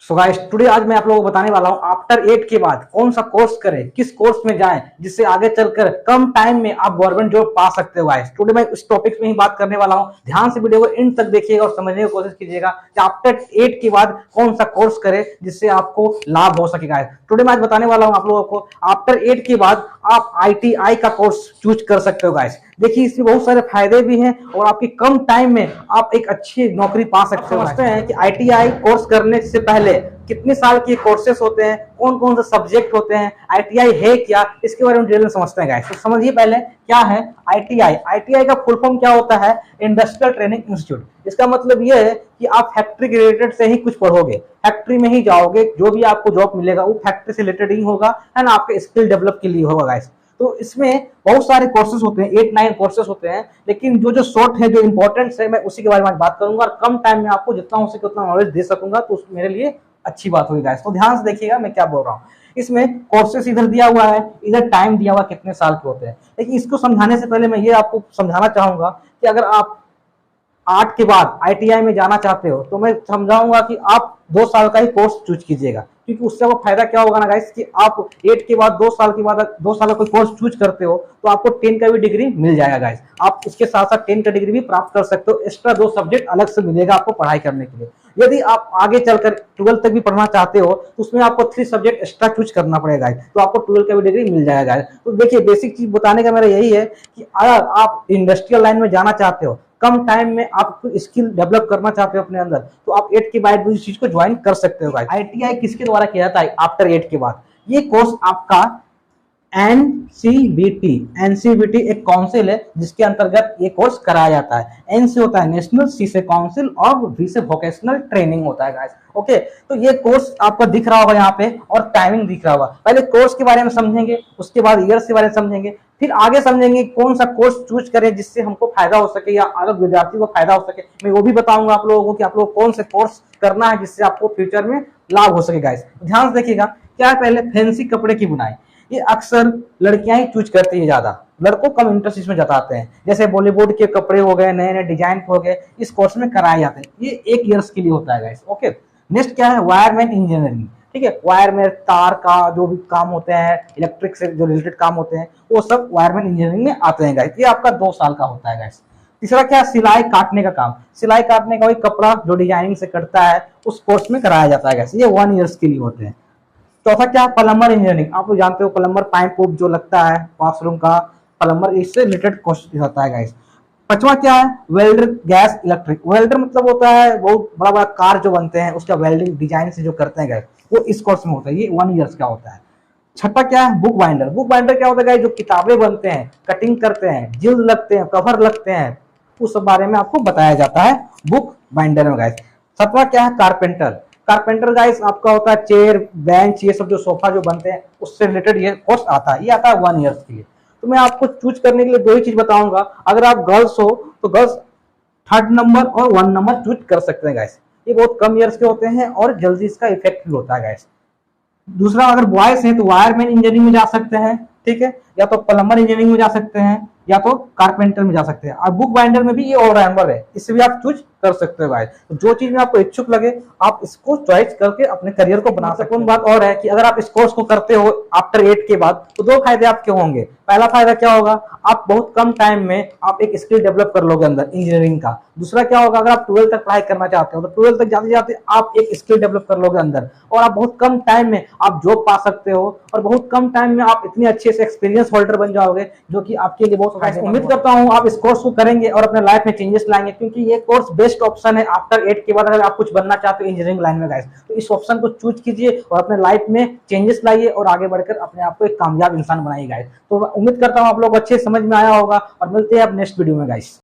So guys today आज मैं आप लोगों को बताने वाला हूं आफ्टर 8 के बाद कौन सा कोर्स करें, किस कोर्स में जाएं जिससे आगे चलकर कम टाइम में आप गवर्नमेंट जॉब पा सकते हो। गाइस टुडे मैं इस टॉपिक में ही बात करने वाला हूं। ध्यान से वीडियो को एंड तक देखिएगा और समझने की कोशिश कीजिएगा कि आफ्टर 8 के बाद कौन सा कोर्स करें जिससे आपको लाभ हो सकेगा। टुडे मैं आज बताने वाला हूं आप लोगों को आफ्टर 8 के बाद आप ITI का कोर्स चूज कर सकते हो। गाइस देखिए इसमें बहुत सारे फायदे भी हैं और आपकी कम टाइम में आप एक अच्छी नौकरी पा सकते हो। समझते हैं कि ITI कोर्स करने से पहले कितने साल के कोर्सेस होते हैं, कौन कौन से सब्जेक्ट होते हैं, ITI है क्या, इसके बारे में डिटेल में समझते हैं। गाइस तो समझिए पहले क्या है ITI। ITI का फुल फॉर्म क्या होता है? Industrial training institute. इसका मतलब यह है कि आप फैक्ट्री के रिलेटेड से ही कुछ पढ़ोगे, फैक्ट्री में ही जाओगे, जो भी आपको जॉब मिलेगा वो फैक्ट्री से रिलेटेड ही होगा, है ना, आपके स्किल डेवलप के लिए होगा। गाइस तो इसमें बहुत सारे कोर्सेज होते हैं, 8-9 कोर्सेज होते हैं, लेकिन जो शॉर्ट है, जो इंपॉर्टेंट है, मैं उसी के बारे में बात करूंगा और कम टाइम में आपको जितना हो सके उतना नॉलेज दे सकूंगा, तो मेरे लिए अच्छी बात होगी। गाइस तो ध्यान से देखिएगा मैं क्या बोल रहा हूँ। इसमें कोर्सेस इधर दिया हुआ है, इधर टाइम दिया हुआ कितने साल के होते हैं, लेकिन इसको समझाने से पहले मैं ये आपको समझाना चाहूंगा कि अगर आप 8 के बाद ITI में जाना चाहते हो तो मैं समझाऊंगा कि आप 2 साल का ही कोर्स चूज कीजिएगा, क्योंकि उससे वो फायदा क्या होगा ना गाइस कि आप 8 के बाद 2 साल के बाद 2 साल का कोई कोर्स चूज करते हो तो आपको 10 का भी डिग्री मिल जाएगा। गाइस आप इसके साथ साथ 10 का डिग्री भी प्राप्त कर सकते हो, एक्स्ट्रा 2 सब्जेक्ट अलग से मिलेगा आपको पढ़ाई करने के लिए। यदि आप आगे चलकर 12 तक भी पढ़ना चाहते हो तो उसमें आपको 3 सब्जेक्ट एक्स्ट्रा चूज करना पड़ेगा, तो आपको 12 का भी डिग्री मिल जाएगा। तो देखिए बेसिक चीज बताने का मेरा यही है कि अगर आप इंडस्ट्रियल लाइन में जाना चाहते हो, कम टाइम में आप स्किल डेवलप करना चाहते हो अपने अंदर, तो आप 8 के बाद इस चीज को ज्वाइन कर सकते हो। ITI किसके द्वारा किया जाता है आफ्टर 8 के बाद? ये कोर्स आपका NCVT एक काउंसिल है जिसके अंतर्गत ये कोर्स कराया जाता है। N से होता है नेशनल, C से काउंसिल और V से वोकेशनल ट्रेनिंग होता है। गाइस ओके, तो ये कोर्स आपको दिख रहा होगा यहाँ पे और टाइमिंग दिख रहा होगा। पहले कोर्स के बारे में समझेंगे, उसके बाद ईयर्स के बारे में समझेंगे, फिर आगे समझेंगे कौन सा कोर्स चूज करें जिससे हमको फायदा हो सके या अलग विद्यार्थी को फायदा हो सके। मैं वो भी बताऊंगा आप लोगों को कि आप लोग कौन से कोर्स करना है जिससे आपको फ्यूचर में लाभ हो सके। गाइस ध्यान से देखिएगा। क्या है? पहले फैंसी कपड़े की बुनाई, ये अक्सर लड़कियां ही चूज करती है, ज्यादा लड़कों कम इंटरेस्ट इसमें जताते हैं। जैसे बॉलीवुड के कपड़े हो गए, नए नए डिजाइन हो गए, इस कोर्स में कराए जाते हैं। ये 1 ईयर्स के लिए होता है। गाइस ओके, नेक्स्ट क्या है? Wireman engineering. ठीक है, वायर में तार का जो भी काम होते हैं, इलेक्ट्रिक से जो रिलेटेड काम होते हैं, वो सब वायरमैन इंजीनियरिंग में आते हैं। गाइस ये आपका 2 साल का होता है। गाइस तीसरा क्या है? सिलाई काटने का काम। सिलाई काटने का वही कपड़ा जो डिजाइनिंग से कटता है, उस कोर्स में कराया जाता है। गाइस ये 1 ईयर्स के लिए होते हैं। चौथा क्या है? Plumber engineering. आप लोग जानते हो प्लम्बर, पाइप पूप जो लगता है वॉशरूम का, प्लम्बर इससे रिलेटेड कोर्स होता है। गाइस पांचवा क्या है? Welder gas electric. वेल्डर मतलब होता है बहुत बड़ा बड़ा कार जो बनते हैं उसका वेल्डिंग डिजाइन से जो करते हैं, गाइस वो इस कोर्स में होता है। ये 1 ईयर्स का होता है। छठा क्या है? Book binder. बुक बाइंडर क्या होता है? जो किताबें बनते हैं, कटिंग करते हैं, जिल्द लगते हैं, कवर लगते हैं, उस बारे में आपको बताया जाता है बुक बाइंडर में। गाइस सातवां क्या है? कारपेंटर। कारपेंटर गाइस आपका होता है चेयर, बेंच, ये सब जो सोफा जो बनते हैं उससे रिलेटेड ये कोर्स आता है। ये आता है 1 ईयर्स के लिए। तो मैं आपको चूज करने के लिए 2 ही चीज बताऊंगा। अगर आप गर्ल्स हो तो गर्ल्स 3rd नंबर और 1 नंबर चूज कर सकते हैं। गाइस ये बहुत कम ईयर्स के होते हैं और जल्दी इसका इफेक्ट भी होता है। गाइस दूसरा, अगर बॉयज हैं तो वायरमैन इंजीनियरिंग में जा सकते हैं, ठीक है, या तो प्लम्बर इंजीनियरिंग में जा सकते हैं, या तो कारपेंटर में जा सकते हैं। और बुक बाइंडर में भी ये ऑलराउंडर है, इससे भी आप चूज कर सकते हो। गाइस तो जो चीज में आपको इच्छुक लगे आप इसको चॉइस करके अपने करियर को बना सकते हो। बात और है कि अगर आप इस कोर्स को करते हो आफ्टर 8 के बाद तो 2 फायदे आपके होंगे। पहला फायदा क्या होगा? आप बहुत कम टाइम में आप एक स्किल डेवलप कर लोगे अंदर इंजीनियरिंग का। दूसरा क्या होगा? अगर आप 12 तक पढ़ाई करना चाहते हो तो 12 तक जाते जाते आप एक स्किल डेवलप कर लोगे अंदर, और आप बहुत कम टाइम में आप जॉब पा सकते हो, और बहुत कम टाइम में आप इतने अच्छे से एक्सपीरियंस होल्डर बन जाओगे जो कि आपके लिए बहुत फायदेमंद। उम्मीद करता हूँ आप इस कोर्स को करेंगे और अपने लाइफ में चेंजेस लाएंगे, क्योंकि ये कोर्स बेस्ट ऑप्शन है आफ्टर 8 के बाद। अगर आप कुछ बनना चाहते हो इंजीनियरिंग लाइन में गाइस तो इस ऑप्शन को चूज कीजिए और अपने लाइफ में चेंजेस लाइए और आगे बढ़कर अपने आप को एक कामयाब इंसान बनाइए। गाइस तो उम्मीद करता हूँ आप लोग अच्छे समझ में आया होगा और मिलते हैं अब नेक्स्ट वीडियो में। गाइस